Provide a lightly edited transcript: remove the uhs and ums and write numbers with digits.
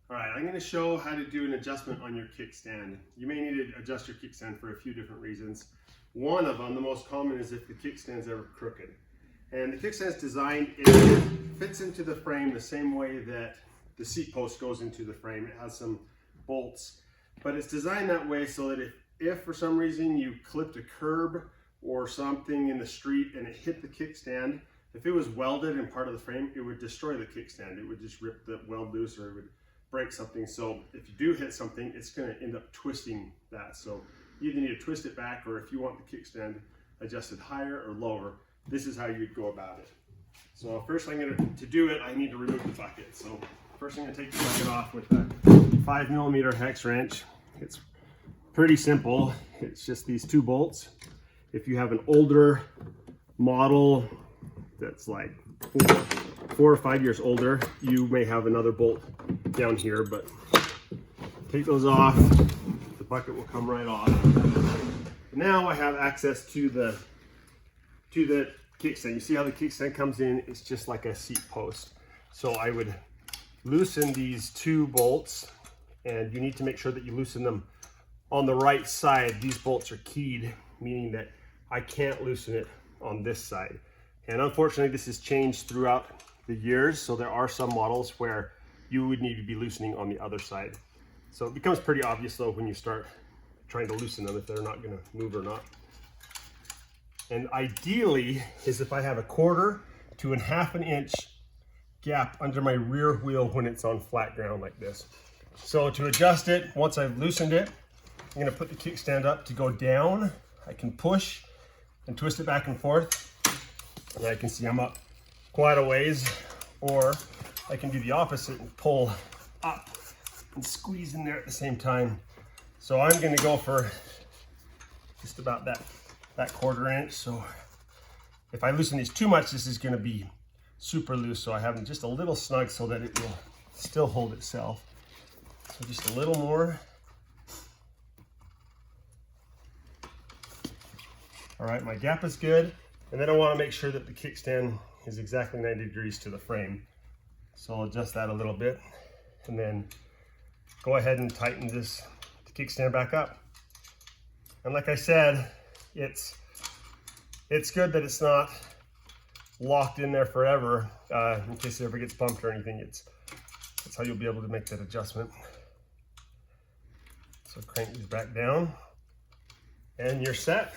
All right, I'm going to show how to do an adjustment on your kickstand. You may need to adjust your kickstand for a few different reasons. One of them, the most common, is if the kickstand's ever crooked. And the kickstand's designed, it fits into the frame the same way that the seat post goes into the frame. It has some bolts, but it's designed that way so that if for some reason you clipped a curb or something in the street and it hit the kickstand, if it was welded in part of the frame, it would destroy the kickstand. It would just rip the weld loose, or it would break something. So if you do hit something, it's going to end up twisting that. So you either need to twist it back, or if you want the kickstand adjusted higher or lower, this is how you'd go about it. So first I'm going to do it, I need to remove the bucket. So first I'm going to take the bucket off with a 5mm hex wrench. It's pretty simple. It's just these two bolts. If you have an older model that's like 4 or 5 years older, you may have another bolt down here, but take those off, the bucket will come right off. Now I have access to the kickstand. You see how the kickstand comes in? It's just like a seat post. So I would loosen these two bolts, and you need to make sure that you loosen them on the right side. These bolts are keyed, meaning that I can't loosen it on this side. And unfortunately, this has changed throughout the years. So there are some models where you would need to be loosening on the other side. So it becomes pretty obvious though when you start trying to loosen them if they're not going to move or not. And ideally is if I have 1/4 to 1/2 inch gap under my rear wheel when it's on flat ground like this. So to adjust it, once I've loosened it, I'm going to put the kickstand up to go down. I can push and twist it back and forth, and I can see I'm up quite a ways, or I can do the opposite and pull up and squeeze in there at the same time. So I'm going to go for just about that 1/4 inch. So if I loosen these too much, this is going to be super loose. So I have them just a little snug so that it will still hold itself. So just a little more. All right, my gap is good. And then I want to make sure that the kickstand is exactly 90 degrees to the frame. So I'll adjust that a little bit, and then go ahead and tighten the kickstand back up. And like I said, it's good that it's not locked in there forever in case it ever gets bumped or anything. That's how you'll be able to make that adjustment. So crank these back down, and you're set.